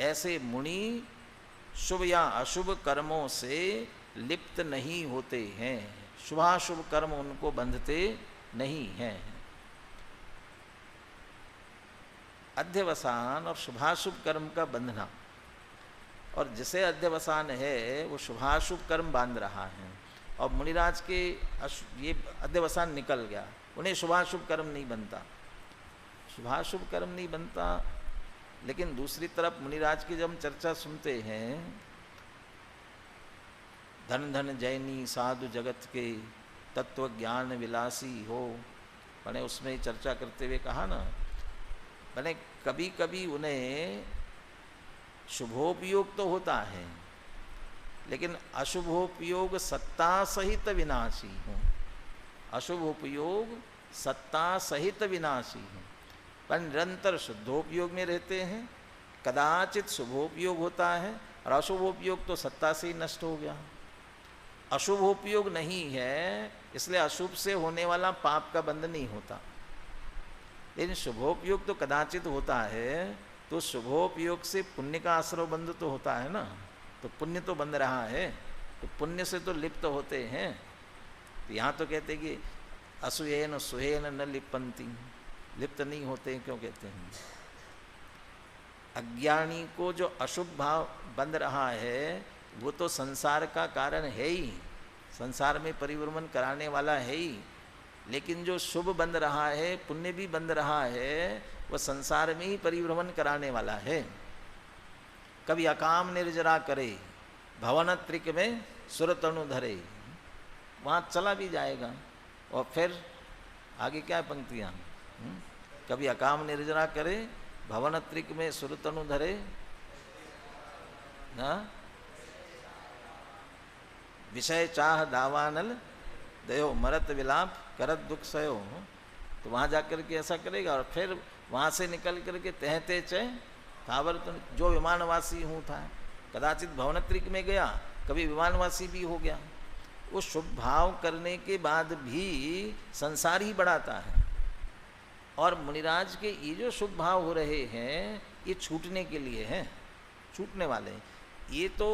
ऐसे मुनि शुभ या अशुभ कर्मों से लिप्त नहीं होते हैं, शुभाशुभ कर्म उनको बंधते नहीं हैं। अध्यवसान और शुभाशुभ कर्म का बंधना, और जिसे अध्यवसान है वो शुभाशुभ कर्म बांध रहा है, और मुनिराज के ये अध्यवसान निकल गया, उन्हें शुभाशुभ कर्म नहीं बनता, शुभाशुभ कर्म नहीं बनता। लेकिन दूसरी तरफ मुनिराज की जब हम चर्चा सुनते हैं, धन धन जैनी साधु जगत के तत्व ज्ञान विलासी हो, मैंने उसमें चर्चा करते हुए कहा ना, मैंने कभी कभी उन्हें शुभोपयोग तो होता है, लेकिन अशुभोपयोग सत्ता सहित विनाशी हूँ, अशुभोपयोग सत्ता सहित विनाशी हूँ, पर निरंतर शुद्धोपयोग में रहते हैं। कदाचित शुभोपयोग होता है, और अशुभोपयोग तो सत्ता से ही नष्ट हो गया। अशुभोपयोग नहीं है, इसलिए अशुभ से होने वाला पाप का बंध नहीं होता, लेकिन शुभोपयोग तो कदाचित होता है, तो शुभोपयोग से पुण्य का आश्रय बंध तो होता है ना, तो पुण्य तो बंध रहा है, तो पुण्य से तो लिप्त होते हैं। तो यहाँ तो कहते कि असुहेन सुहेन न लिपन्ति, लिप्त नहीं होते, क्यों कहते हैं? अज्ञानी को जो अशुभ भाव बंध रहा है वो तो संसार का कारण है ही, संसार में परिभ्रमण कराने वाला है ही, लेकिन जो शुभ बंध रहा है, पुण्य भी बंध रहा है, वह संसार में ही परिभ्रमण कराने वाला है। कभी अकाम निर्जरा करे भवन त्रिक में सुरतनु धरे, वहाँ चला भी जाएगा। और फिर आगे क्या पंक्तियाँ, कभी अकाम निर्जरा करे भवन त्रिक में सुरतनु धरे ना, विषय चाह दावानल दयो मरत विलाप करत दुख सयो। तो वहाँ जाकर के ऐसा करेगा, और फिर वहाँ से निकल करके तहते चय थावर तो जो विमानवासी हूँ था, कदाचित भवनत्रिक में गया, कभी विमानवासी भी हो गया। वो शुभ भाव करने के बाद भी संसार ही बढ़ाता है। और मुनिराज के ये जो शुभ भाव हो रहे हैं ये छूटने के लिए हैं, छूटने वाले हैं। ये तो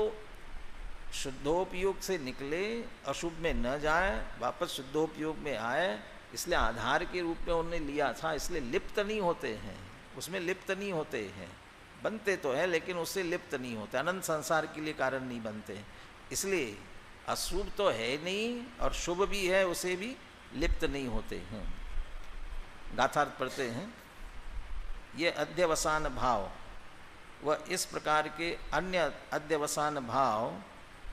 शुद्धोपयोग से निकले, अशुभ में न जाए, वापस शुद्धोपयोग में आए, इसलिए आधार के रूप में उन्होंने लिया था, इसलिए लिप्त नहीं होते हैं, उसमें लिप्त नहीं होते हैं, बनते तो है लेकिन उससे लिप्त नहीं होते, अनंत संसार के लिए कारण नहीं बनते। इसलिए अशुभ तो है नहीं और शुभ भी है, उसे भी लिप्त नहीं होते हैं। गाथार्थ पढ़ते हैं, ये अध्यवसान भाव व इस प्रकार के अन्य अध्यवसान भाव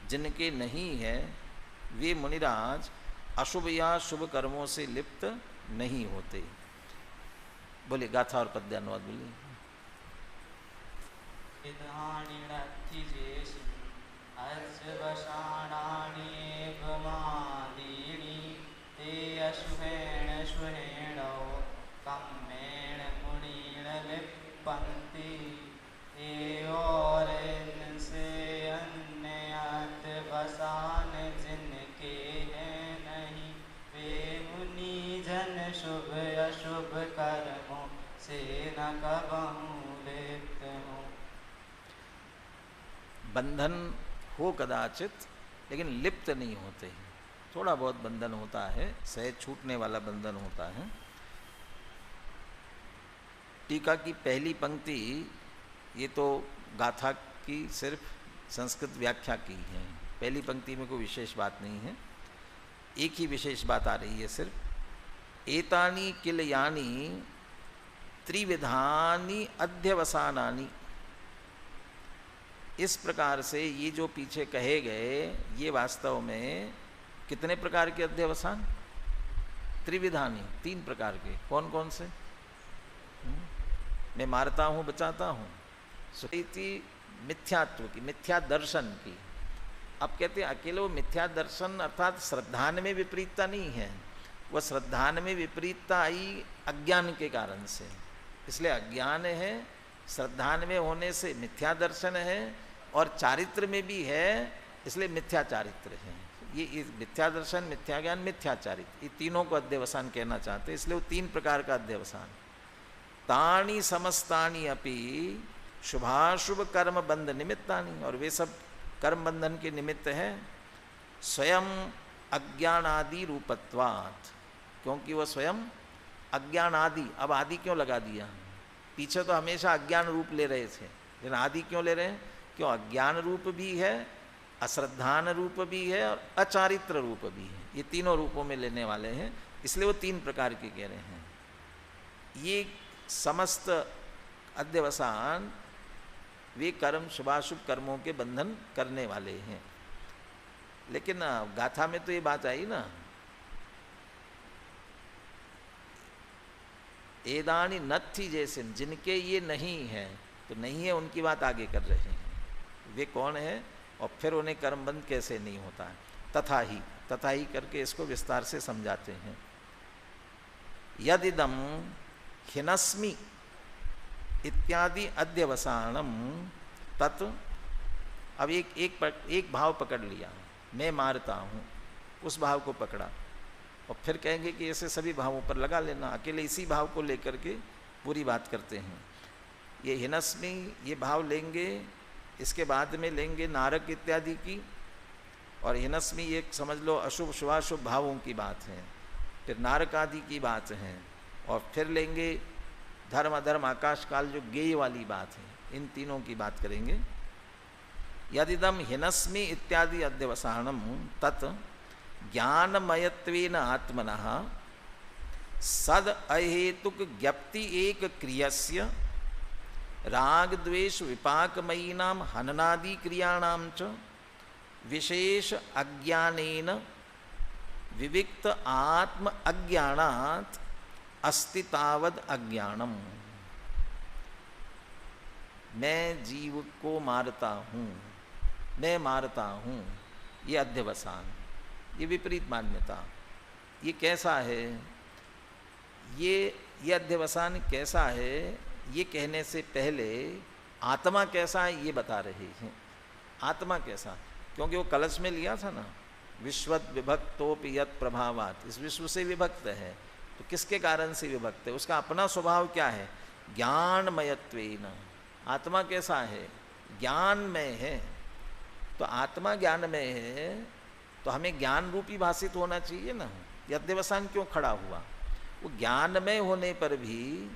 जिनके नहीं है वे मुनिराज अशुभ या शुभ कर्मों से लिप्त नहीं होते। बोलिए गाथा और पद्यानुवाद बोलिए। अशुभेण शुहेणो कम्मेण मुनीण लिप्पन्ति और इनसे अन्यत वसान जिनके हैं नहीं वे मुनि जन शुभ अशुभ कर्मों से न कबहु लिप्त हो। बंधन हो कदाचित लेकिन लिप्त नहीं होते, थोड़ा बहुत बंधन होता है, सहज छूटने वाला बंधन होता है। टीका की पहली पंक्ति ये तो गाथा की सिर्फ संस्कृत व्याख्या की है, पहली पंक्ति में कोई विशेष बात नहीं है, एक ही विशेष बात आ रही है सिर्फ। एतानी किल यानी त्रिविधानी अध्यवसानानि, इस प्रकार से ये जो पीछे कहे गए ये वास्तव में कितने प्रकार के अध्यवसान? त्रिविधानी, 3 प्रकार के। कौन कौन से? मैं मारता हूँ बचाता हूँ, सुनीति मिथ्यात्व की, मिथ्या दर्शन की। अब कहते हैं अकेले वो मिथ्या दर्शन अर्थात श्रद्धान में विपरीतता नहीं है, वह श्रद्धान में विपरीतता आई अज्ञान के कारण से, इसलिए अज्ञान है, श्रद्धान में होने से मिथ्या दर्शन है, और चारित्र में भी है इसलिए मिथ्या चारित्र है। ये मिथ्या दर्शन, मिथ्या ज्ञान, मिथ्या चारित्र, ये तीनों को अध्यवसान कहना चाहते हैं, इसलिए वो 3 प्रकार का अध्यवसान। तानी समस्तानी अपि शुभाशुभ कर्म बंध निमित्तानि, और वे सब कर्म बंधन के निमित्त हैं स्वयं अज्ञानादि रूपत्वात्, क्योंकि वह स्वयं अज्ञान आदि, अब आदि क्यों लगा दिया? पीछे तो हमेशा अज्ञान रूप ले रहे थे, लेकिन आदि क्यों ले रहे हैं? क्यों अज्ञान रूप भी है, अश्रद्धान रूप भी है और अचारित्र रूप भी है, ये तीनों रूपों में लेने वाले हैं, इसलिए वो 3 प्रकार के कह रहे हैं। ये समस्त अध्यवसान वे कर्म शुभाशुभ कर्मों के बंधन करने वाले हैं। लेकिन गाथा में तो ये बात आई ना, एदानी नत्थि जैसे, जिनके ये नहीं है तो नहीं है, उनकी बात आगे कर रहे हैं। वे कौन है और फिर उन्हें कर्मबंध कैसे नहीं होता है? तथा ही करके इसको विस्तार से समझाते हैं। यदिदम हिनस्मि इत्यादि अध्यवसानम तत्, अब एक भाव पकड़ लिया, मैं मारता हूँ, उस भाव को पकड़ा, और फिर कहेंगे कि ऐसे सभी भावों पर लगा लेना, अकेले इसी भाव को लेकर के पूरी बात करते हैं। ये हिनस्मि ये भाव लेंगे, इसके बाद में लेंगे नारक इत्यादि की, और हिनस्मि ये समझ लो अशुभ शुभाशुभ भावों की बात है, फिर नारक आदि की बात है, और फिर लेंगे धर्म अधर्म आकाश काल जो गेय वाली बात है, इन तीनों की बात करेंगे। यदिदम हिनस्मि इत्यादि अध्यवसानम तत् ज्ञानमयत्वेन आत्मनः सद अहेतुक ज्ञप्ति एक क्रियस्य राग द्वेष विपाकमयीनाम हननादि क्रियाणाम च विशेष अज्ञानेन विविक्त आत्म अज्ञानात् अस्ति तावद अज्ञानम। मैं जीव को मारता हूँ, मैं मारता हूँ, ये अध्यवसान, ये विपरीत मान्यता, ये कैसा है? ये अध्यवसान कैसा है? ये कहने से पहले आत्मा कैसा है ये बता रहे हैं। आत्मा कैसा? क्योंकि वो कलश में लिया था ना, विश्वत विभक्तोपि यत् प्रभावात, इस विश्व से विभक्त है। तो किसके कारण से विभक्त है? उसका अपना स्वभाव क्या है? ज्ञानमयत्वेन। आत्मा कैसा है? ज्ञानमय है। तो आत्मा ज्ञानमय है तो हमें ज्ञान रूपी भाषित होना चाहिए ना। यद्यवसान क्यों खड़ा हुआ? वो ज्ञानमय होने पर भी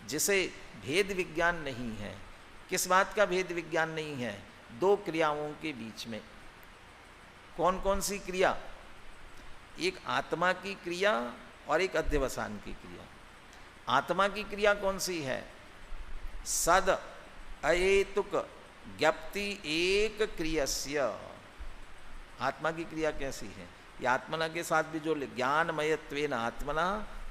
जिसे भेद विज्ञान नहीं है। किस बात का भेद विज्ञान नहीं है? दो क्रियाओं के बीच में। कौन कौन सी क्रिया? एक आत्मा की क्रिया और एक अध्यवसान की क्रिया। आत्मा की क्रिया कौन सी है? सद अहेतुक ज्ञप्ति एक क्रियस्य। आत्मा की क्रिया कैसी है? ये आत्मना के साथ भी जो ज्ञानमयत्वेन आत्मना,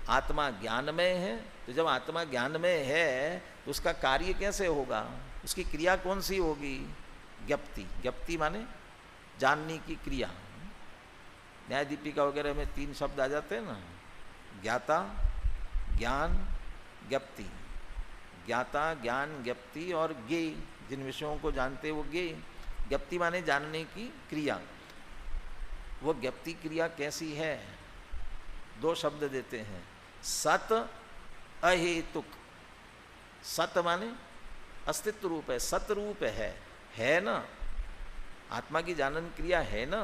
आत्मा ज्ञानमय है। तो जब आत्मा ज्ञानमय है तो उसका कार्य कैसे होगा? उसकी क्रिया कौन सी होगी? ज्ञप्ति। ज्ञप्ति माने जानने की क्रिया। न्याय दीपिका वगैरह में 3 शब्द आ जाते हैं ना, ज्ञाता, ज्ञान, ज्ञप्ति। ज्ञाता, ज्ञान, ज्ञप्ति और ज्ञेय, जिन विषयों को जानते वो ज्ञेय। ज्ञप्ति माने जानने की क्रिया। वो ज्ञप्ति क्रिया कैसी है? 2 शब्द देते हैं, सत अहेतुक। सत माने अस्तित्व रूप है, सत रूप है ना। आत्मा की जानन क्रिया है ना।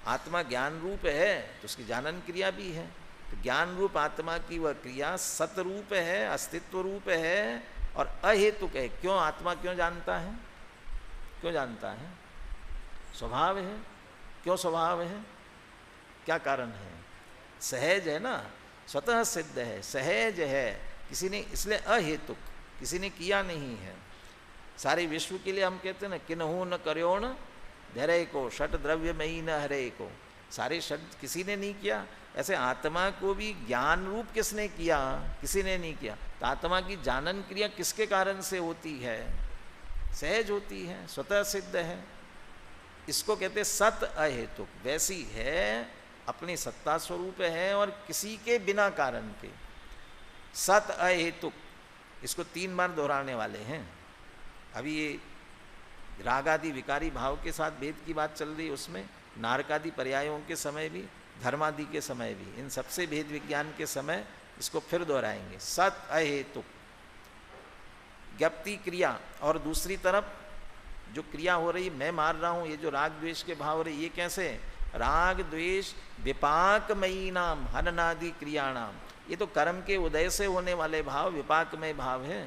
आत्मा ज्ञान रूप है तो उसकी जानन क्रिया भी है। तो ज्ञान रूप आत्मा की वह क्रिया सत रूप है, अस्तित्व रूप है और अहेतुक है। क्यों? आत्मा क्यों जानता है? क्यों जानता है? स्वभाव है। क्यों स्वभाव है? क्या कारण है? सहज है ना, स्वतः सिद्ध है, सहज है। किसी ने, इसलिए अहेतुक, किसी ने किया नहीं है। सारे विश्व के लिए हम कहते हैं ना, किन्हू न कर्योण धैर्य को, षट द्रव्यमयी न हरे को। सारे षट किसी ने नहीं किया। ऐसे आत्मा को भी ज्ञान रूप किसने किया? किसी ने नहीं किया। तो आत्मा की जानन क्रिया किसके कारण से होती है? सहज होती है, स्वतः सिद्ध है। इसको कहते सत अहेतुक। वैसी है, अपनी सत्ता स्वरूप है और किसी के बिना कारण के। सत अहेतुक, इसको 3 बार दोहराने वाले हैं। अभी ये रागादि विकारी भाव के साथ भेद की बात चल रही है, उसमें नारकादि पर्यायों के समय भी, धर्मादि के समय भी, इन सबसे भेद विज्ञान के समय इसको फिर दोहराएंगे। सत अहेतुक ज्ञप्ति क्रिया। और दूसरी तरफ जो क्रिया हो रही, मैं मार रहा हूँ, ये जो राग द्वेष के भाव हो रहे, ये कैसे? राग द्वेष विपाकमयी नाम हननादि क्रियाणाम। ये तो कर्म के उदय से होने वाले भाव विपाकमय भाव है,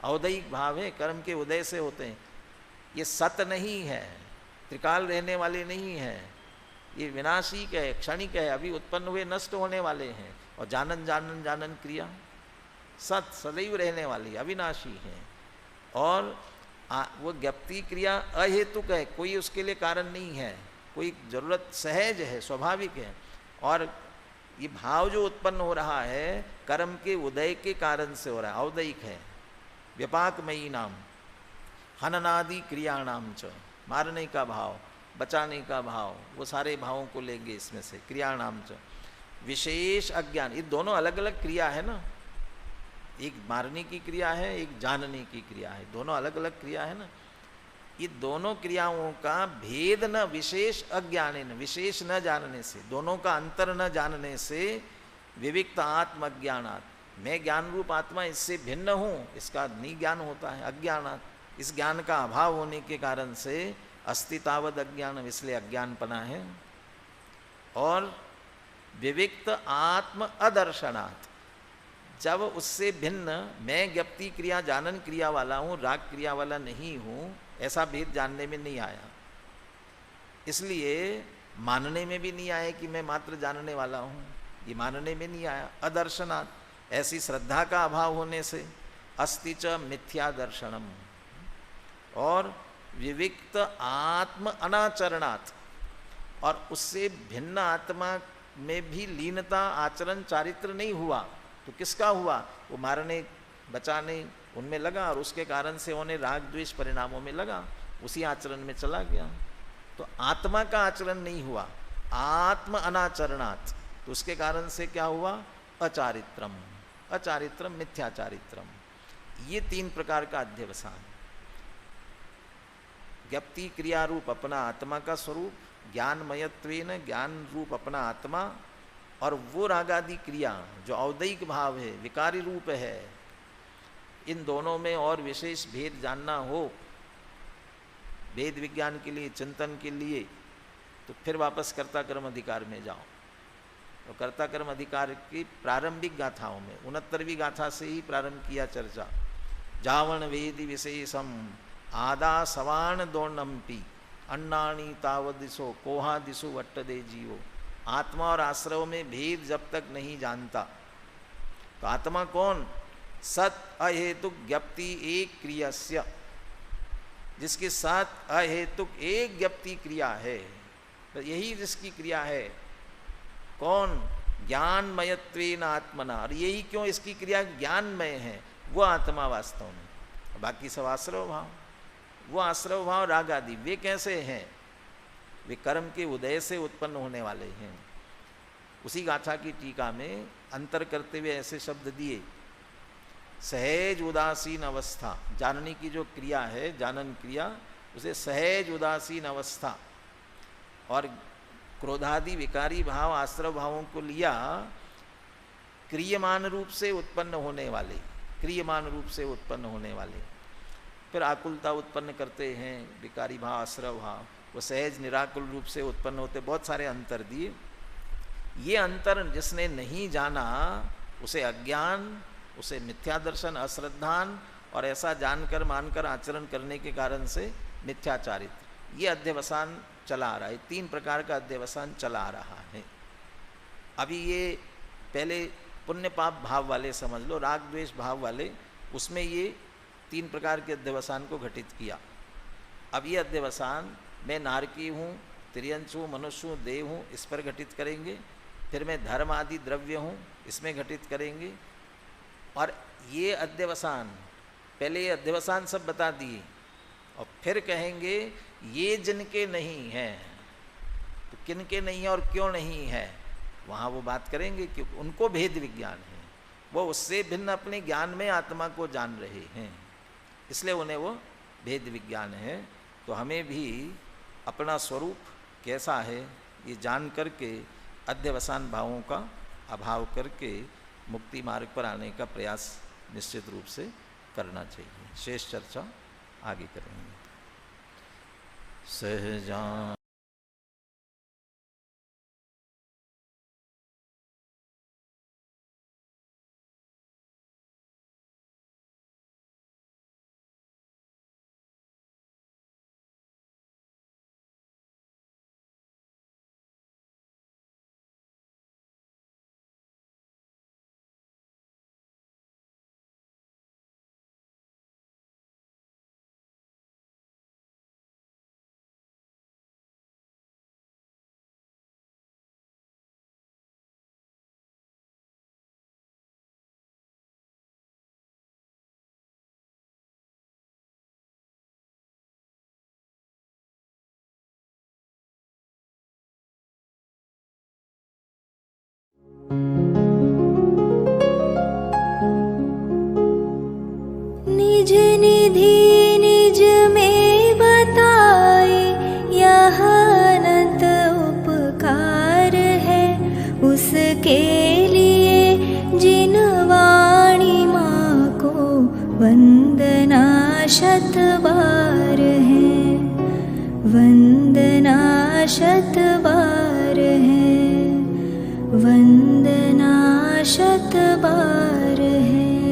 औदयिक भाव है, कर्म के उदय से होते हैं। ये सत नहीं है, त्रिकाल रहने वाले नहीं है। ये विनाशिक है, क्षणिक है, अभी उत्पन्न हुए नष्ट होने वाले हैं। और जानन जानन जानन क्रिया सत, सदैव रहने वाली, अविनाशी है। और वो ज्ञप्ति क्रिया अहेतुक है, कोई उसके लिए कारण नहीं है, कोई जरूरत, सहज है, स्वाभाविक है। और ये भाव जो उत्पन्न हो रहा है कर्म के उदय के कारण से हो रहा है, औदयिक है। व्यापाकमयी नाम हननादि क्रियाणाम च, मारने का भाव, बचाने का भाव, वो सारे भावों को लेंगे इसमें से। क्रियाणाम च विशेष अज्ञान, ये दोनों अलग अलग क्रिया है ना। एक मारने की क्रिया है, एक जानने की क्रिया है, दोनों अलग अलग क्रिया है ना। ये दोनों क्रियाओं का भेद न विशेष अज्ञान, विशेष न जानने से, दोनों का अंतर न जानने से, विविक्त आत्मज्ञानात्, मैं ज्ञान रूप आत्मा इससे भिन्न हूँ, इसका निज्ञान होता है। अज्ञानात्, इस ज्ञान का अभाव होने के कारण से अस्तितावद अज्ञान, इसलिए अज्ञानपना है। और विविक्त आत्म अदर्शनात्, जब उससे भिन्न मैं ज्ञप्ति क्रिया जानन क्रिया वाला हूँ, राग क्रिया वाला नहीं हूँ, ऐसा भेद जानने में नहीं आया। इसलिए मानने में भी नहीं आया कि मैं मात्र जानने वाला हूँ, ये मानने में नहीं आया। अदर्शनात्, ऐसी श्रद्धा का अभाव होने से। अस्ति च मिथ्या दर्शनम, और विविक्त आत्म अनाचरणात्, और उससे भिन्न आत्मा में भी लीनता, आचरण, चारित्र नहीं हुआ। तो किसका हुआ? वो मारने बचाने उनमें लगा, और उसके कारण से होने राग द्वेष परिणामों में लगा, उसी आचरण में चला गया। तो आत्मा का आचरण नहीं हुआ, आत्म अनाचरणात्, तो उसके कारण से क्या हुआ? अचारित्रम, अचारित्रम, मिथ्याचारित्रम। ये 3 प्रकार का अध्यवसान। ज्ञप्ति क्रिया रूप अपना आत्मा का स्वरूप, ज्ञानमयत्वेन, ज्ञान रूप अपना आत्मा, और वो रागादि क्रिया जो औदैक भाव है, विकारी रूप है, इन दोनों में और विशेष भेद जानना हो, भेद विज्ञान के लिए, चिंतन के लिए, तो फिर वापस कर्ता कर्म अधिकार में जाओ। तो कर्ता कर्म अधिकार की प्रारंभिक गाथाओं में 69वीं गाथा से ही प्रारंभ किया चर्चा। जावण वेदि विशेषम आदा सवाण दोर्णम्पी अन्नाणी तावदिशो कोहा दिशु वट्ट दे जीवो। आत्मा और आश्रव में भेद जब तक नहीं जानता, तो आत्मा कौन? सत अहेतुक ज्ञप्ति एक क्रियस्य, जिसके साथ अहेतुक एक ज्ञप्ति क्रिया है, तो यही जिसकी क्रिया है। कौन? ज्ञानमयत्वेन आत्मना। और यही क्यों इसकी क्रिया ज्ञानमय है, वो आत्मा वास्तव में। बाकी सब आश्रव भाव, वो आश्रव भाव राग आदि वे कैसे हैं? वे कर्म के उदय से उत्पन्न होने वाले हैं। उसी गाथा की टीका में अंतर करते हुए ऐसे शब्द दिए, सहज उदासीन अवस्था, जानने की जो क्रिया है, जानन क्रिया, उसे सहज उदासीन अवस्था, और क्रोधादि विकारी भाव आश्रव भावों को लिया क्रियमान रूप से उत्पन्न होने वाले, क्रियमान रूप से उत्पन्न होने वाले। फिर आकुलता उत्पन्न करते हैं विकारी भाव आश्रव भाव, वो सहज निराकुल रूप से उत्पन्न होते। बहुत सारे अंतर दिए। ये अंतर जिसने नहीं जाना उसे अज्ञान, उसे मिथ्या दर्शन, अश्रद्धान, और ऐसा जानकर मानकर आचरण करने के कारण से मिथ्याचारित्र, ये अध्यवसान चला आ रहा है। 3 प्रकार का अध्यवसान चला आ रहा है। अभी ये पहले पुण्य पाप भाव वाले समझ लो, राग द्वेष भाव वाले, उसमें ये 3 प्रकार के अध्यवसान को घटित किया। अब ये अध्यवसान मैं नारकी हूँ, त्रियंश हूँ, मनुष्य हूँ, देव हूँ, इस पर घटित करेंगे। फिर मैं धर्म आदि द्रव्य हूँ, इसमें घटित करेंगे। और ये अध्यवसान, पहले ये अध्यवसान सब बता दिए, और फिर कहेंगे ये जिनके नहीं हैं, तो किन के नहीं है और क्यों नहीं है, वहाँ वो बात करेंगे, क्योंकि उनको भेद विज्ञान है, वो उससे भिन्न अपने ज्ञान में आत्मा को जान रहे हैं, इसलिए उन्हें वो भेद विज्ञान है। तो हमें भी अपना स्वरूप कैसा है ये जान करके अध्यवसान भावों का अभाव करके मुक्ति मार्ग पर आने का प्रयास निश्चित रूप से करना चाहिए। शेष चर्चा आगे करेंगे। सहजान निज निधि निज में बताए, यह अनंत उपकार है उसके लिए जिन वाणी माँ को वंदना शत बार है, वंदना शत बार है, वंदना शत बार है।